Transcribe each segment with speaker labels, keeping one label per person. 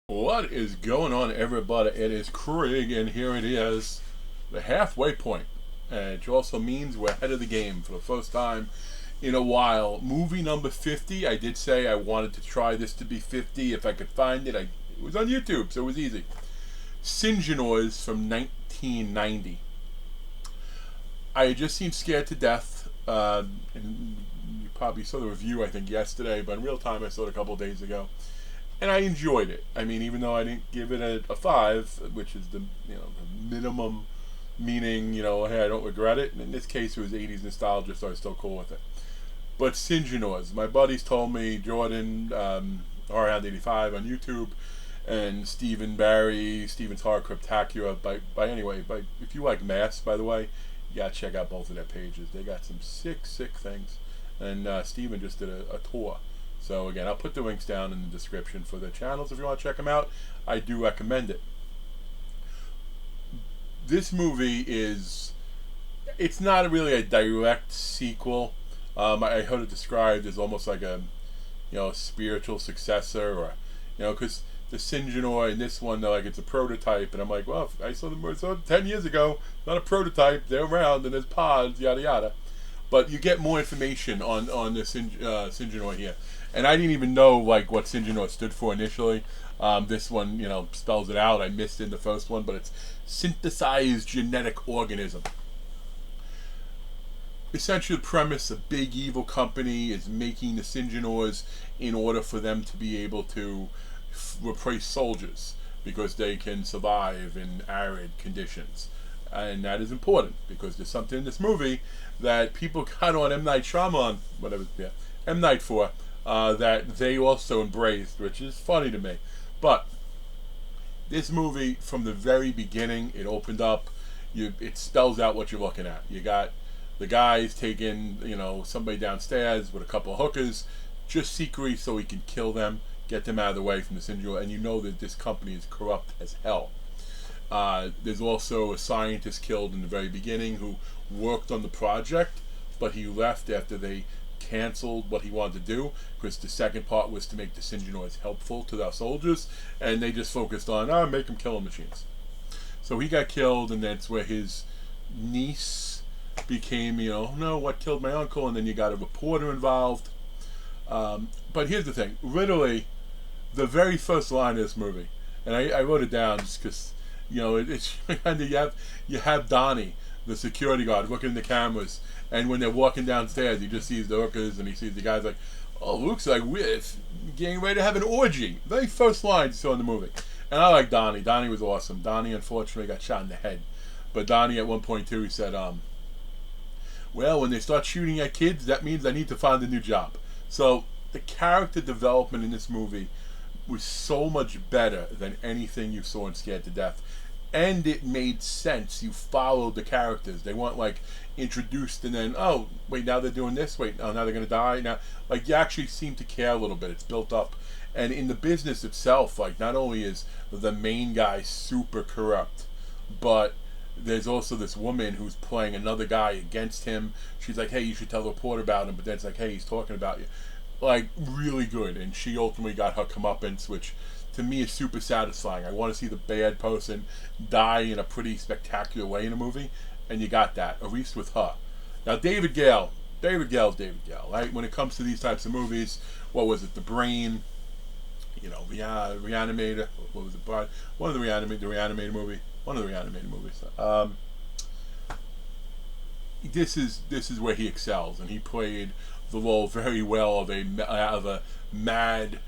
Speaker 1: What is going on, everybody? It is Craig, and here it is, the halfway point. Which also means we're ahead of the game for the first time in a while. Movie number 50. I did say I wanted to try this to be 50 if I could find it. It was on YouTube, so it was easy. Syngenor from 1990. I had just seen Scared to Death, and you probably saw the review, I think, yesterday, but in real time I saw it a couple of days ago. And I enjoyed it. I mean, even though I didn't give it a 5, which is the minimum, meaning, hey, I don't regret it. And in this case, it was 80s nostalgia, so I was still cool with it. But Syngenors, my buddies told me, Jordan, Horrorhound 85 on YouTube, and Steven's Horror Cryptacula. By if you like Mass, by the way, you gotta check out both of their pages. They got some sick things. And Steven just did a tour. So again, I'll put the links down in the description for the channels if you want to check them out. I do recommend it. This movie it's not really a direct sequel. I heard it described as almost like a spiritual successor, or because the Syngenor in this one, like, it's a prototype, and I'm like, well, I saw them 10 years ago. Not a prototype. They're around and there's pods, yada yada. But you get more information on the Syngenor here. And I didn't even know like what Syngenor stood for initially. This one, spells it out. I missed it in the first one, but it's synthesized genetic organism. Essentially, the premise: a big evil company is making the Syngenors in order for them to be able to replace soldiers because they can survive in arid conditions. And that is important because there's something in this movie that people got on M. Night Shyamalan, M. Night for, that they also embraced, which is funny to me. But this movie, from the very beginning, it opened up. It spells out what you're looking at. You got the guys taking, somebody downstairs with a couple of hookers, just secretly so he can kill them, get them out of the way from the Syngenor, and you know that this company is corrupt as hell. There's also a scientist killed in the very beginning who worked on the project, but he left after they canceled what he wanted to do, because the second part was to make the Syngenors helpful to their soldiers, and they just focused on make them killing machines. So he got killed, and that's where his niece became, no, what killed my uncle, and then you got a reporter involved. But here's the thing, literally, the very first line of this movie, and I wrote it down just because it's kind of, you have Donnie, the security guard, looking in the cameras, and when they're walking downstairs, he just sees the hookers, and he sees the guys like, oh, looks like we're getting ready to have an orgy. Very first line you saw in the movie. And I like Donnie. Donnie was awesome. Donnie, unfortunately, got shot in the head. But Donnie, at one point, too, he said, well, when they start shooting at kids, that means I need to find a new job. So the character development in this movie was so much better than anything you saw in Scared to Death. And it made sense. You followed the characters. They weren't like introduced and then, oh, wait, now they're doing this. Wait, oh, now they're going to die. Now, like, you actually seem to care a little bit. It's built up. And in the business itself, like, not only is the main guy super corrupt, but there's also this woman who's playing another guy against him. She's like, hey, you should tell the reporter about him. But then it's like, hey, he's talking about you. Like, really good. And she ultimately got her comeuppance, which to me is super satisfying. I want to see the bad person die in a pretty spectacular way in a movie, and you got that, at least with her. Now, David Gale's David Gale, right? When it comes to these types of movies, what was it, The Brain, Reanimator, what was it, one of the Reanimator movies. This is where he excels, and he played the role very well of a mad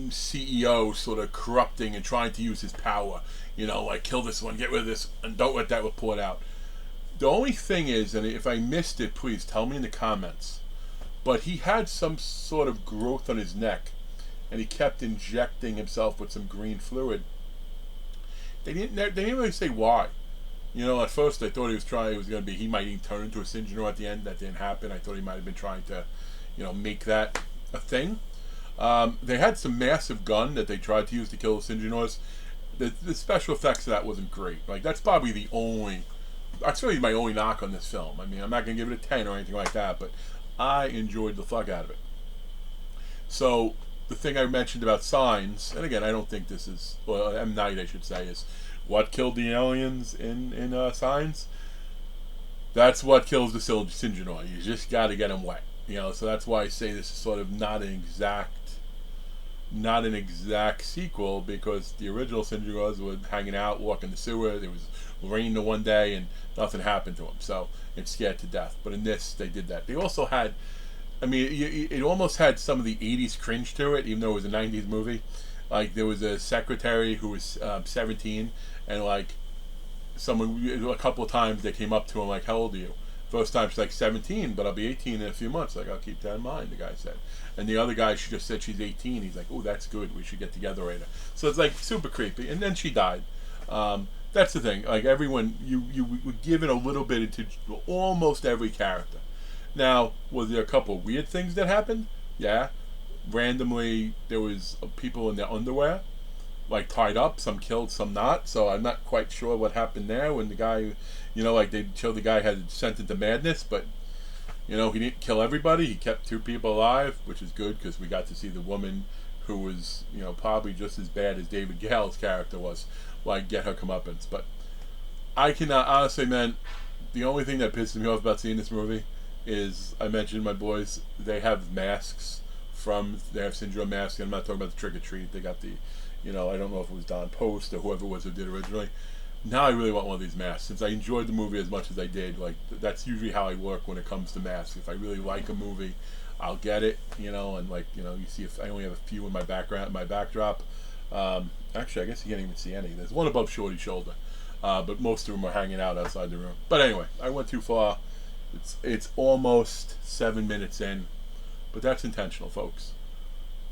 Speaker 1: CEO sort of corrupting and trying to use his power, like, kill this one, get rid of this, and don't let that report out. The only thing is, and if I missed it, please tell me in the comments, but he had some sort of growth on his neck, and he kept injecting himself with some green fluid. They didn't really say why. At first I thought he might even turn into a Syngenor at the end. That didn't happen. I thought he might have been trying to, make that a thing. They had some massive gun that they tried to use to kill the Syngenors. The special effects of that wasn't great. Like, that's probably really my only knock on this film. I mean, I'm not going to give it a 10 or anything like that, but I enjoyed the fuck out of it. So, the thing I mentioned about signs, and again, I don't think this is, well, M. Night, I should say, is what killed the aliens in signs. That's what kills the Syngenor. You just got to get them wet, you know. So that's why I say this is sort of not an exact sequel, because the original Syngenors were hanging out, walking the sewer. There was rain the one day, and nothing happened to them. So it's scared to death. But in this, they did that. They also had, I mean, it almost had some of the '80s cringe to it, even though it was a '90s movie. Like there was a secretary who was 17, and like someone a couple of times they came up to him like, "How old are you?" First time she's like 17, but I'll be 18 in a few months. Like, I'll keep that in mind, the guy said. And the other guy, she just said she's 18. He's like, oh, that's good. We should get together later. So it's like super creepy. And then she died. That's the thing. Like everyone, you were given a little bit into almost every character. Now, was there a couple of weird things that happened? Yeah. Randomly, there was people in their underwear, like tied up. Some killed, some not. So I'm not quite sure what happened there when the guy, you know, like they showed the guy had sent into madness, but you know, he didn't kill everybody. He kept 2 people alive, which is good because we got to see the woman who was, you know, probably just as bad as David Gale's character was, like get her comeuppance. But I cannot honestly, man. The only thing that pisses me off about seeing this movie is I mentioned my boys. They have masks they have Syndrome masks. I'm not talking about the Trick or Treat. They got the, you know, I don't know if it was Don Post or whoever it was who did originally. Now I really want one of these masks. Since I enjoyed the movie as much as I did, like that's usually how I work when it comes to masks. If I really like a movie, I'll get it, you know, and like, you know, you see if I only have a few in my backdrop. Actually, I guess you can't even see any. There's one above Shorty's shoulder, but most of them are hanging out outside the room. But anyway, I went too far. It's almost 7 minutes in, but that's intentional, folks,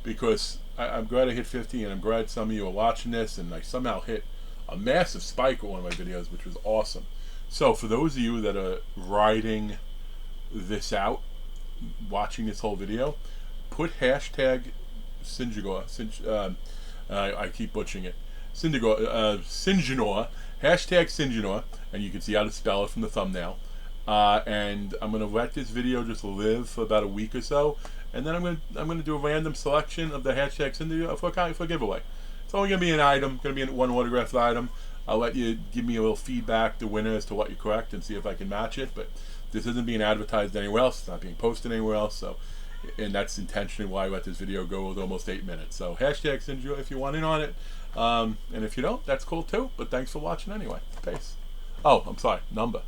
Speaker 1: because I'm glad I hit 50, and I'm glad some of you are watching this, and I somehow hit a massive spike with one of my videos, which was awesome. So for those of you that are riding this out, watching this whole video, put hashtag Syngenor. I keep butchering it. Syngenor. Hashtag Syngenor, and you can see how to spell it from the thumbnail. And I'm gonna let this video just live for about a week or so, and then I'm gonna do a random selection of the hashtag Syngenor for a giveaway. It's only going to be an item, going to be one autographed item. I'll let you give me a little feedback, the winner, as to what you correct, and see if I can match it. But this isn't being advertised anywhere else. It's not being posted anywhere else. So, and that's intentionally why I let this video go with almost 8 minutes. So hashtag Syngenor if you want in on it. And if you don't, that's cool too. But thanks for watching anyway. Peace. Oh, I'm sorry. Number.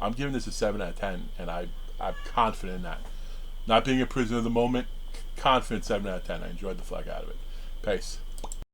Speaker 1: I'm giving this a 7 out of 10, and I'm confident in that. Not being a prisoner of the moment, confident 7 out of 10. I enjoyed the fuck out of it. Peace.